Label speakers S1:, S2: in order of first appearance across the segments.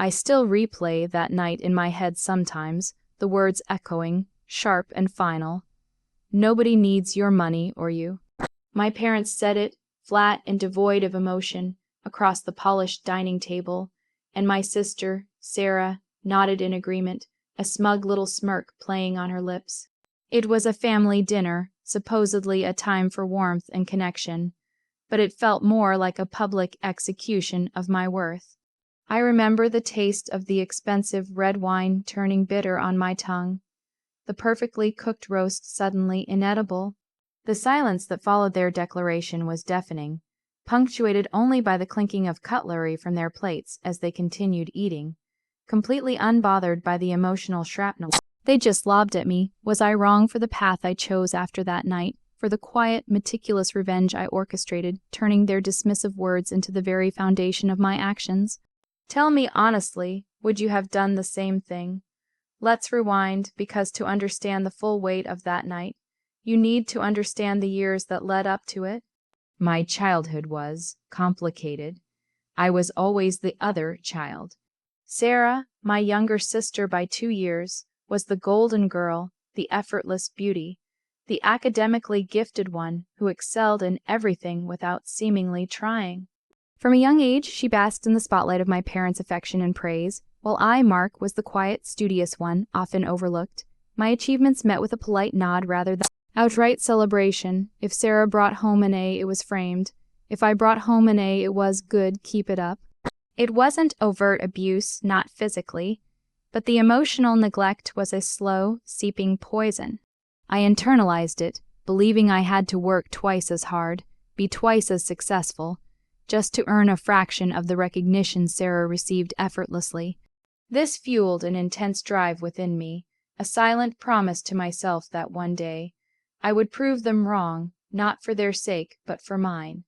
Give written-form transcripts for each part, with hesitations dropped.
S1: I still replay that night in my head sometimes, the words echoing, sharp and final. Nobody needs your money or you. My parents said it, flat and devoid of emotion, across the polished dining table, and my sister, Sarah, nodded in agreement, a smug little smirk playing on her lips. It was a family dinner, supposedly a time for warmth and connection, but it felt more like a public execution of my worth. I remember the taste of the expensive red wine turning bitter on my tongue, the perfectly cooked roast suddenly inedible. The silence that followed their declaration was deafening, punctuated only by the clinking of cutlery from their plates as they continued eating, completely unbothered by the emotional shrapnel they just lobbed at me. Was I wrong for the path I chose after that night, for the quiet, meticulous revenge I orchestrated, turning their dismissive words into the very foundation of my actions? Tell me honestly, would you have done the same thing? Let's rewind, because to understand the full weight of that night, you need to understand the years that led up to it. My childhood was complicated. I was always the other child. Sarah, my younger sister by 2 years, was the golden girl, the effortless beauty, the academically gifted one who excelled in everything without seemingly trying. From a young age, she basked in the spotlight of my parents' affection and praise, while I, Mark, was the quiet, studious one, often overlooked. My achievements met with a polite nod rather than outright celebration. If Sarah brought home an A, it was framed. If I brought home an A, it was good, keep it up. It wasn't overt abuse, not physically, but the emotional neglect was a slow, seeping poison. I internalized it, believing I had to work twice as hard, be twice as successful, just to earn a fraction of the recognition Sarah received effortlessly. This fueled an intense drive within me, a silent promise to myself that one day I would prove them wrong, not for their sake, but for mine.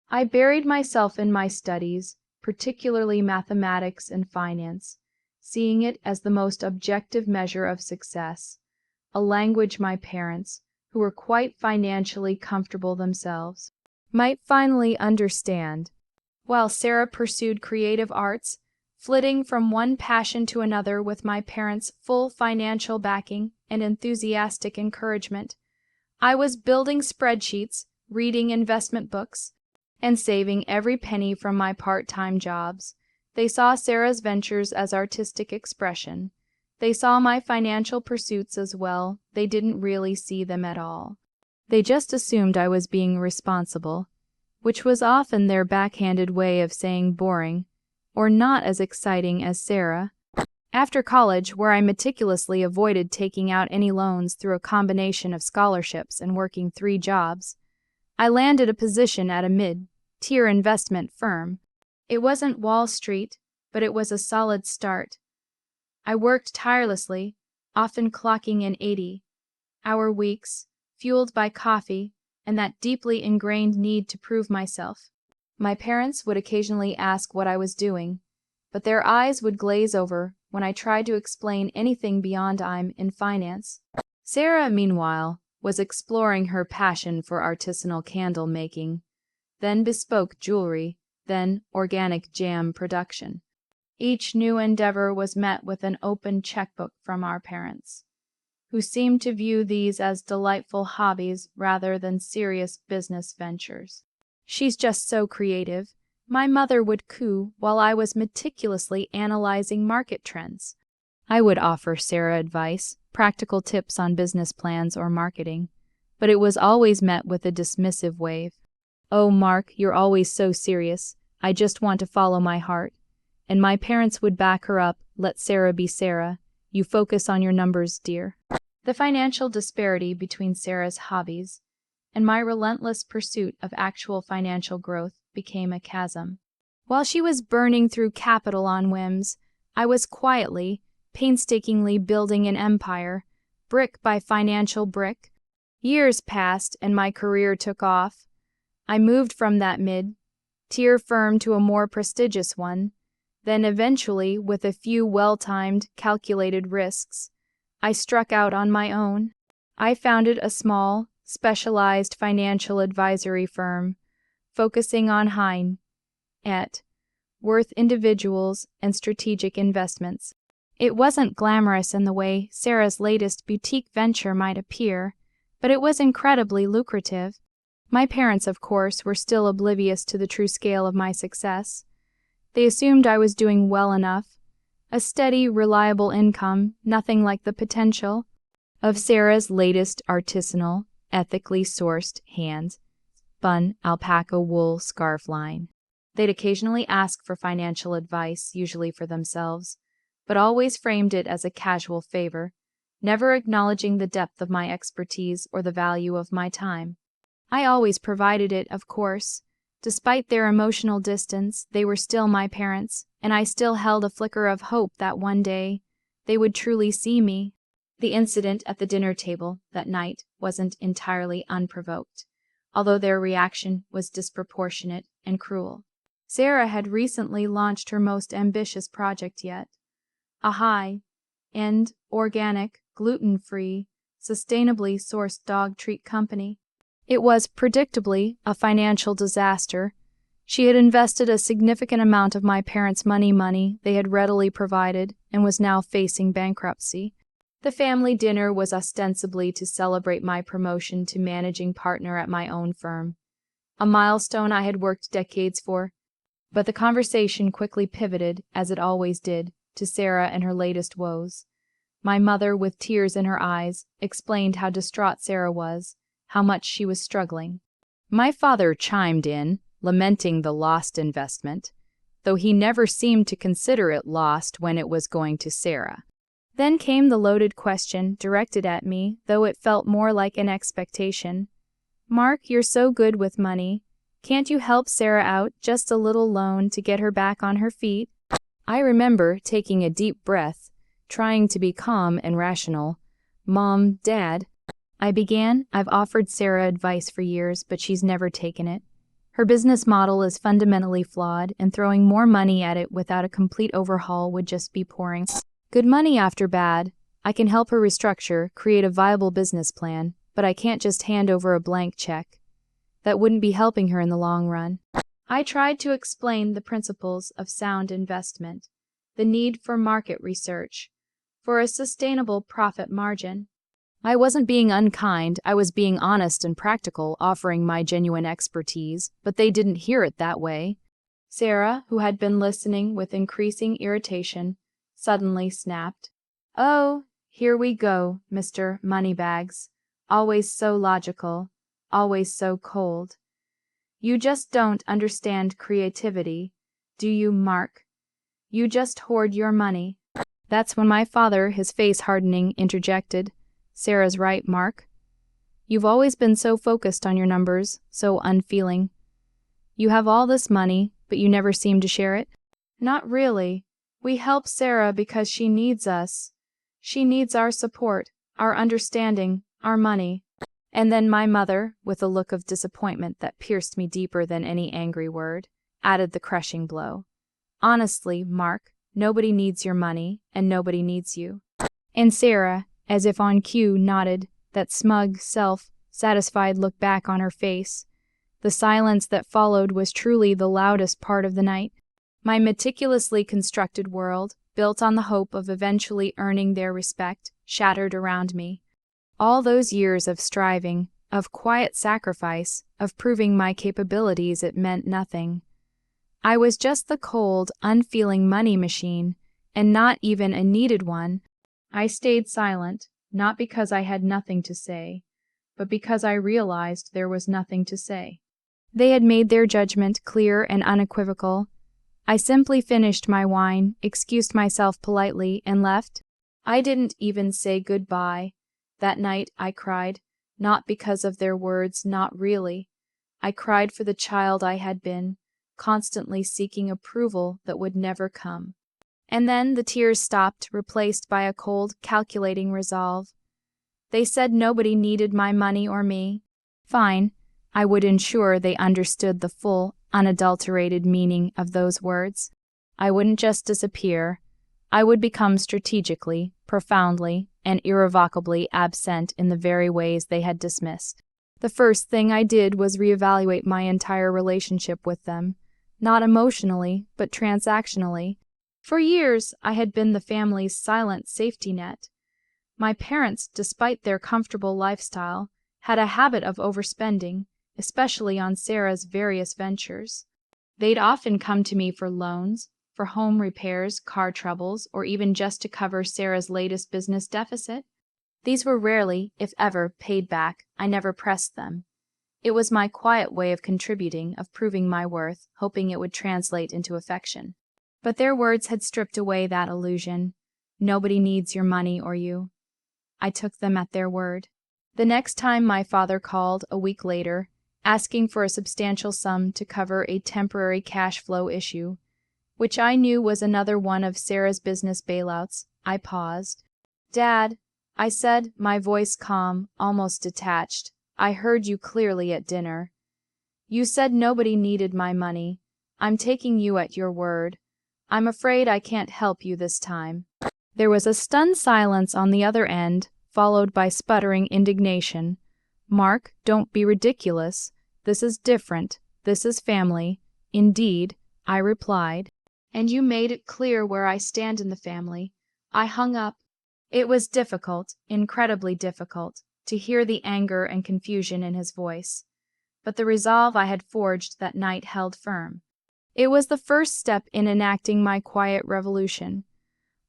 S1: I buried myself in my studies, particularly mathematics and finance, seeing it as the most objective measure of success, a language my parents, who were quite financially comfortable themselves, might finally understand. While Sarah pursued creative arts, flitting from one passion to another with my parents' full financial backing and enthusiastic encouragement, I was building spreadsheets, reading investment books, and saving every penny from my part-time jobs. They saw Sarah's ventures as artistic expression. They saw my financial pursuits as well. They didn't really see them at all. They just assumed I was being responsible, which was often their backhanded way of saying boring, or not as exciting as Sarah. After college, where I meticulously avoided taking out any loans through a combination of scholarships and working 3 jobs, I landed a position at a mid-tier investment firm. It wasn't Wall Street, but it was a solid start. I worked tirelessly, often clocking in 80-hour weeks, fueled by coffee and that deeply ingrained need to prove myself. My parents would occasionally ask what I was doing, but their eyes would glaze over when I tried to explain anything beyond I'm in finance. Sarah, meanwhile, was exploring her passion for artisanal candle making, then bespoke jewelry, then organic jam production. Each new endeavor was met with an open checkbook from our parents, who seemed to view these as delightful hobbies rather than serious business ventures. "She's just so creative," my mother would coo while I was meticulously analyzing market trends. I would offer Sarah advice, practical tips on business plans or marketing, but it was always met with a dismissive wave. "Oh, Mark, you're always so serious. I just want to follow my heart." And my parents would back her up, "Let Sarah be Sarah. You focus on your numbers, dear." The financial disparity between Sarah's hobbies and my relentless pursuit of actual financial growth became a chasm. While she was burning through capital on whims, I was quietly, painstakingly building an empire, brick by financial brick. Years passed and my career took off. I moved from that mid-tier firm to a more prestigious one. Then eventually, with a few well-timed, calculated risks, I struck out on my own. I founded a small, specialized financial advisory firm, focusing on high-net worth individuals and strategic investments. It wasn't glamorous in the way Sarah's latest boutique venture might appear, but it was incredibly lucrative. My parents, of course, were still oblivious to the true scale of my success. They assumed I was doing well enough. A steady, reliable income, nothing like the potential of Sarah's latest artisanal, ethically sourced hand-spun alpaca wool scarf line. They'd occasionally ask for financial advice, usually for themselves, but always framed it as a casual favor, never acknowledging the depth of my expertise or the value of my time. I always provided it, of course. Despite their emotional distance, they were still my parents, and I still held a flicker of hope that one day they would truly see me. The incident at the dinner table that night wasn't entirely unprovoked, although their reaction was disproportionate and cruel. Sarah had recently launched her most ambitious project yet, a high-end, organic, gluten-free, sustainably sourced dog treat company. It was, predictably, a financial disaster. She had invested a significant amount of my parents' money they had readily provided and was now facing bankruptcy. The family dinner was ostensibly to celebrate my promotion to managing partner at my own firm, a milestone I had worked decades for. But the conversation quickly pivoted, as it always did, to Sarah and her latest woes. My mother, with tears in her eyes, explained how distraught Sarah was, how much she was struggling. My father chimed in, lamenting the lost investment, though he never seemed to consider it lost when it was going to Sarah. Then came the loaded question, directed at me, though it felt more like an expectation. "Mark, you're so good with money. Can't you help Sarah out, just a little loan to get her back on her feet?" I remember taking a deep breath, trying to be calm and rational. "Mom, Dad," I began, "I've offered Sarah advice for years, but she's never taken it. Her business model is fundamentally flawed, and throwing more money at it without a complete overhaul would just be pouring good money after bad. I can help her restructure, create a viable business plan, but I can't just hand over a blank check. That wouldn't be helping her in the long run." I tried to explain the principles of sound investment, the need for market research, for a sustainable profit margin. I wasn't being unkind, I was being honest and practical, offering my genuine expertise, but they didn't hear it that way. Sarah, who had been listening with increasing irritation, suddenly snapped. "Oh, here we go, Mr. Moneybags. Always so logical, always so cold. You just don't understand creativity, do you, Mark? You just hoard your money." That's when my father, his face hardening, interjected. "Sarah's right, Mark. You've always been so focused on your numbers, so unfeeling. You have all this money, but you never seem to share it." "Not really. We help Sarah because she needs us. She needs our support, our understanding, our money." And then my mother, with a look of disappointment that pierced me deeper than any angry word, added the crushing blow. "Honestly, Mark, nobody needs your money, and nobody needs you." And Sarah, as if on cue, nodded, that smug, self-satisfied look back on her face. The silence that followed was truly the loudest part of the night. My meticulously constructed world, built on the hope of eventually earning their respect, shattered around me. All those years of striving, of quiet sacrifice, of proving my capabilities, it meant nothing. I was just the cold, unfeeling money machine, and not even a needed one. I stayed silent, not because I had nothing to say, but because I realized there was nothing to say. They had made their judgment clear and unequivocal. I simply finished my wine, excused myself politely, and left. I didn't even say goodbye. That night I cried, not because of their words, not really. I cried for the child I had been, constantly seeking approval that would never come. And then the tears stopped, replaced by a cold, calculating resolve. They said nobody needed my money or me. Fine, I would ensure they understood the full, unadulterated meaning of those words. I wouldn't just disappear. I would become strategically, profoundly, and irrevocably absent in the very ways they had dismissed. The first thing I did was reevaluate my entire relationship with them, not emotionally, but transactionally. For years, I had been the family's silent safety net. My parents, despite their comfortable lifestyle, had a habit of overspending, especially on Sarah's various ventures. They'd often come to me for loans, for home repairs, car troubles, or even just to cover Sarah's latest business deficit. These were rarely, if ever, paid back. I never pressed them. It was my quiet way of contributing, of proving my worth, hoping it would translate into affection. But their words had stripped away that illusion. Nobody needs your money or you. I took them at their word. The next time my father called, a week later, asking for a substantial sum to cover a temporary cash flow issue, which I knew was another one of Sarah's business bailouts, I paused. "Dad," I said, my voice calm, almost detached, "I heard you clearly at dinner. You said nobody needed my money. I'm taking you at your word. I'm afraid I can't help you this time." There was a stunned silence on the other end, followed by sputtering indignation. "Mark, don't be ridiculous. This is different. This is family." "Indeed," I replied. "And you made it clear where I stand in the family." I hung up. It was difficult, incredibly difficult, to hear the anger and confusion in his voice. But the resolve I had forged that night held firm. It was the first step in enacting my quiet revolution.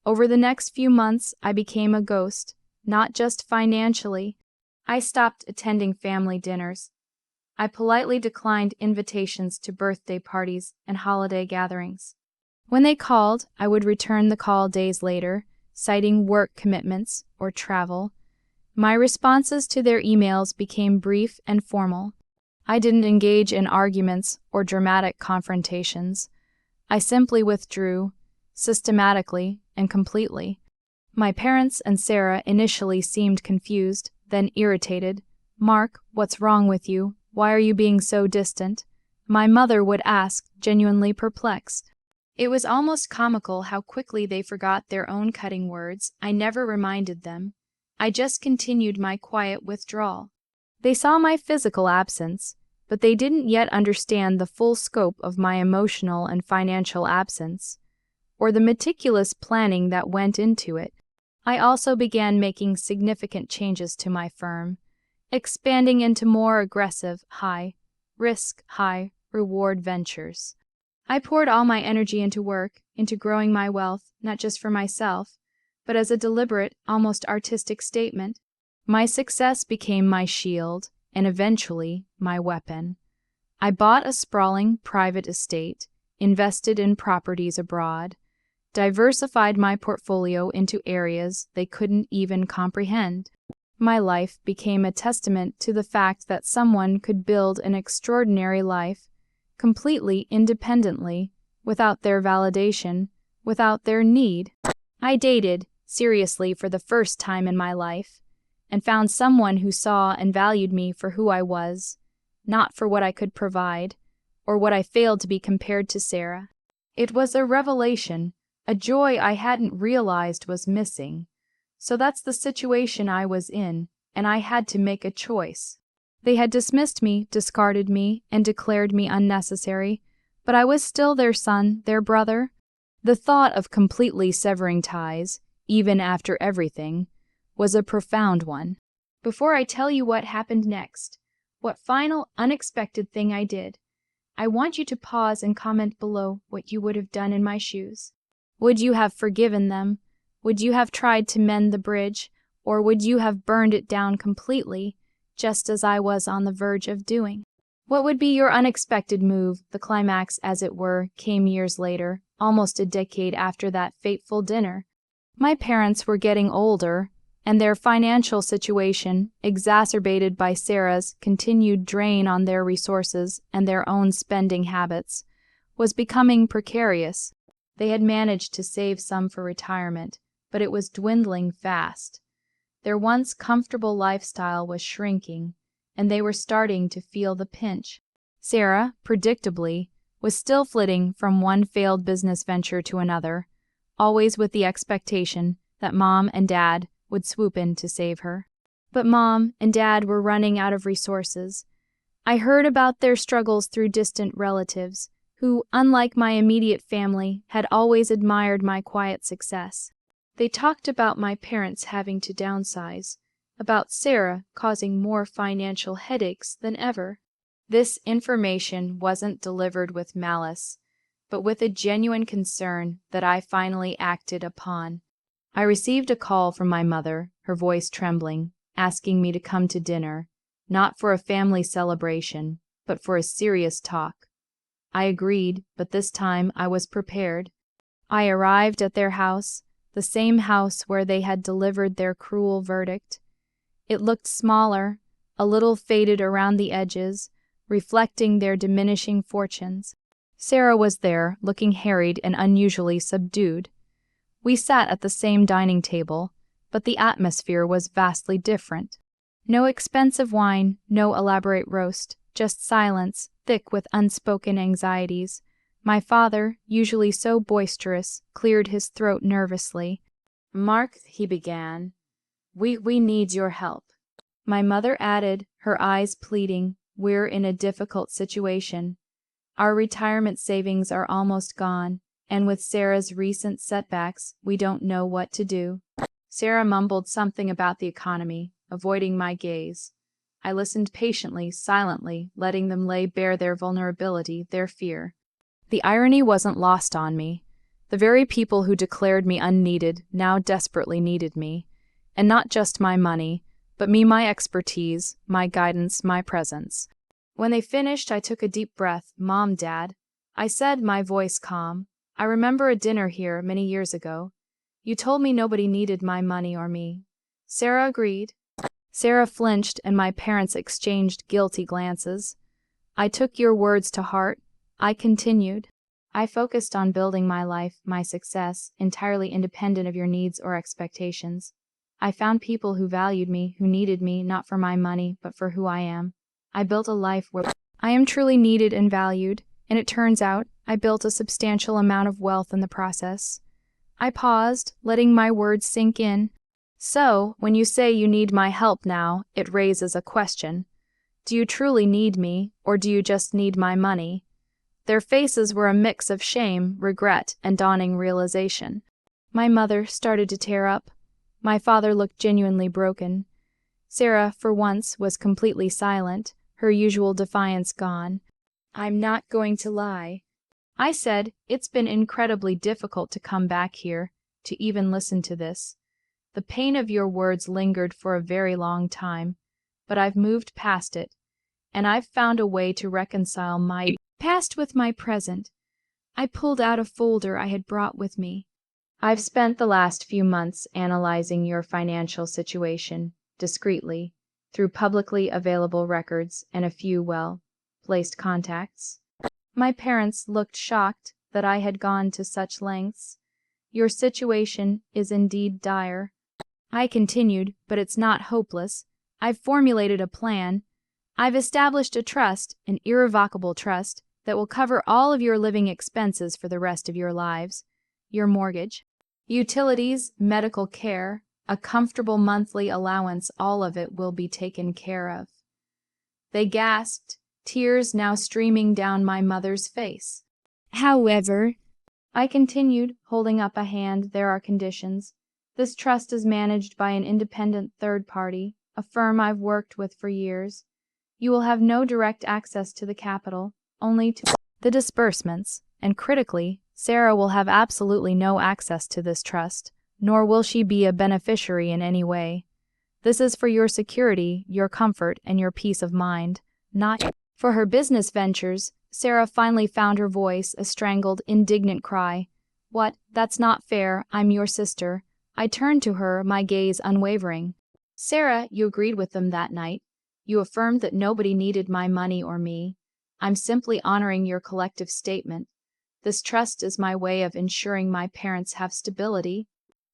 S1: Over the next few months, I became a ghost, not just financially. I stopped attending family dinners. I politely declined invitations to birthday parties and holiday gatherings. When they called, I would return the call days later, citing work commitments or travel. My responses to their emails became brief and formal. I didn't engage in arguments or dramatic confrontations. I simply withdrew, systematically and completely. My parents and Sarah initially seemed confused, then irritated. "Mark, what's wrong with you? Why are you being so distant?" My mother would ask, genuinely perplexed. It was almost comical how quickly they forgot their own cutting words. I never reminded them. I just continued my quiet withdrawal. They saw my physical absence, but they didn't yet understand the full scope of my emotional and financial absence, or the meticulous planning that went into it. I also began making significant changes to my firm, expanding into more aggressive, high-risk, high-reward ventures. I poured all my energy into work, into growing my wealth, not just for myself, but as a deliberate, almost artistic statement. My success became my shield, and eventually my weapon. I bought a sprawling private estate, invested in properties abroad, diversified my portfolio into areas they couldn't even comprehend. My life became a testament to the fact that someone could build an extraordinary life, completely independently, without their validation, without their need. I dated, seriously for the first time in my life, and found someone who saw and valued me for who I was, not for what I could provide, or what I failed to be compared to Sarah. It was a revelation, a joy I hadn't realized was missing. So that's the situation I was in, and I had to make a choice. They had dismissed me, discarded me, and declared me unnecessary, but I was still their son, their brother. The thought of completely severing ties, even after everything, was a profound one. Before I tell you what happened next, what final, unexpected thing I did, I want you to pause and comment below what you would have done in my shoes. Would you have forgiven them? Would you have tried to mend the bridge, or would you have burned it down completely, just as I was on the verge of doing? What would be your unexpected move? The climax, as it were, came years later, almost a decade after that fateful dinner. My parents were getting older, and their financial situation, exacerbated by Sarah's continued drain on their resources and their own spending habits, was becoming precarious. They had managed to save some for retirement, but it was dwindling fast. Their once comfortable lifestyle was shrinking, and they were starting to feel the pinch. Sarah, predictably, was still flitting from one failed business venture to another, always with the expectation that Mom and Dad would swoop in to save her. But Mom and Dad were running out of resources. I heard about their struggles through distant relatives, who, unlike my immediate family, had always admired my quiet success. They talked about my parents having to downsize, about Sarah causing more financial headaches than ever. This information wasn't delivered with malice, but with a genuine concern that I finally acted upon. I received a call from my mother, her voice trembling, asking me to come to dinner, not for a family celebration, but for a serious talk. I agreed, but this time I was prepared. I arrived at their house, the same house where they had delivered their cruel verdict. It looked smaller, a little faded around the edges, reflecting their diminishing fortunes. Sarah was there, looking harried and unusually subdued. We sat at the same dining table, but the atmosphere was vastly different. No expensive wine, no elaborate roast, just silence, thick with unspoken anxieties. My father, usually so boisterous, cleared his throat nervously. "Mark," he began, we need your help." My mother added, her eyes pleading, "We're in a difficult situation. Our retirement savings are almost gone, and with Sarah's recent setbacks, we don't know what to do." Sarah mumbled something about the economy, avoiding my gaze. I listened patiently, silently, letting them lay bare their vulnerability, their fear. The irony wasn't lost on me. The very people who declared me unneeded now desperately needed me, and not just my money, but me, my expertise, my guidance, my presence. When they finished, I took a deep breath. "Mom, Dad," I said, my voice calm, "I remember a dinner here many years ago. You told me nobody needed my money or me." Sarah agreed. Sarah flinched, and my parents exchanged guilty glances. "I took your words to heart," I continued. "I focused on building my life, my success, entirely independent of your needs or expectations. I found people who valued me, who needed me, not for my money, but for who I am. I built a life where I am truly needed and valued, and it turns out I built a substantial amount of wealth in the process." I paused, letting my words sink in. "So, when you say you need my help now, it raises a question. Do you truly need me, or do you just need my money?" Their faces were a mix of shame, regret, and dawning realization. My mother started to tear up. My father looked genuinely broken. Sarah, for once, was completely silent, her usual defiance gone. "I'm not going to lie," I said. "It's been incredibly difficult to come back here, to even listen to this. The pain of your words lingered for a very long time, but I've moved past it, and I've found a way to reconcile my past with my present." I pulled out a folder I had brought with me. "I've spent the last few months analyzing your financial situation, discreetly, through publicly available records and a few well-placed contacts." My parents looked shocked that I had gone to such lengths. "Your situation is indeed dire," I continued, "but it's not hopeless. I've formulated a plan. I've established a trust, an irrevocable trust, that will cover all of your living expenses for the rest of your lives. Your mortgage, utilities, medical care, a comfortable monthly allowance, all of it will be taken care of." They gasped, tears now streaming down my mother's face. "However," I continued, holding up a hand, "there are conditions. This trust is managed by an independent third party, a firm I've worked with for years. You will have no direct access to the capital, only to the disbursements, and critically, Sarah will have absolutely no access to this trust, nor will she be a beneficiary in any way. This is for your security, your comfort, and your peace of mind, not for her business ventures." Sarah finally found her voice, a strangled, indignant cry. "What? That's not fair. I'm your sister." I turned to her, my gaze unwavering. "Sarah, you agreed with them that night. You affirmed that nobody needed my money or me. I'm simply honoring your collective statement. This trust is my way of ensuring my parents have stability.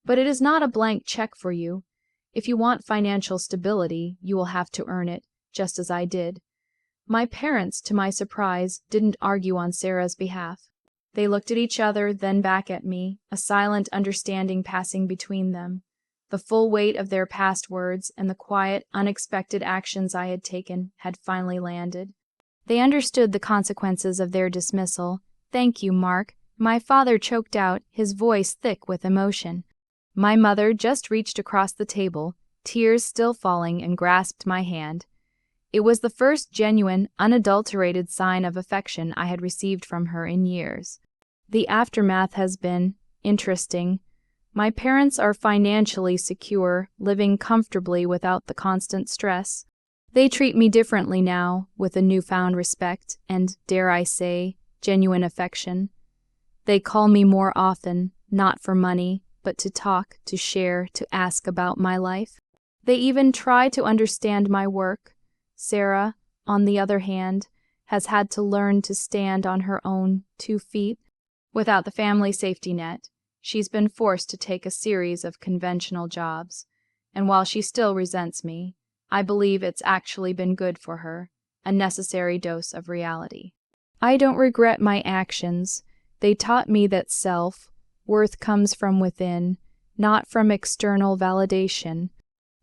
S1: But it is not a blank check for you. If you want financial stability, you will have to earn it, just as I did." My parents, to my surprise, didn't argue on Sarah's behalf. They looked at each other, then back at me, a silent understanding passing between them. The full weight of their past words and the quiet, unexpected actions I had taken had finally landed. They understood the consequences of their dismissal, Thank you, Mark, my father choked out, his voice thick with emotion. My mother just reached across the table, tears still falling, and grasped my hand. It was the first genuine, unadulterated sign of affection I had received from her in years. The aftermath has been interesting. My parents are financially secure, living comfortably without the constant stress. They treat me differently now, with a newfound respect and, dare I say, genuine affection. They call me more often, not for money, but to talk, to share, to ask about my life. They even try to understand my work. Sarah, on the other hand, has had to learn to stand on her own 2 feet. Without the family safety net, she's been forced to take a series of conventional jobs, and while she still resents me, I believe it's actually been good for her, a necessary dose of reality. I don't regret my actions. They taught me that self-worth comes from within, not from external validation.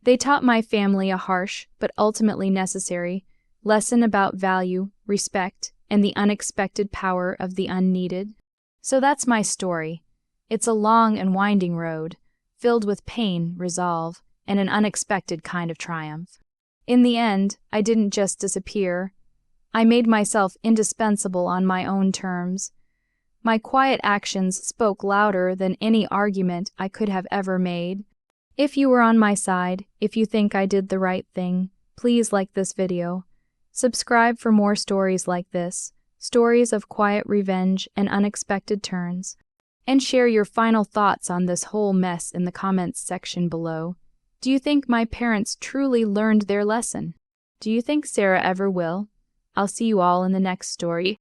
S1: They taught my family a harsh, but ultimately necessary, lesson about value, respect, and the unexpected power of the unneeded. So that's my story. It's a long and winding road, filled with pain, resolve, and an unexpected kind of triumph. In the end, I didn't just disappear. I made myself indispensable on my own terms. My quiet actions spoke louder than any argument I could have ever made. If you were on my side, if you think I did the right thing, please like this video. Subscribe for more stories like this, stories of quiet revenge and unexpected turns. And share your final thoughts on this whole mess in the comments section below. Do you think my parents truly learned their lesson? Do you think Sarah ever will? I'll see you all in the next story.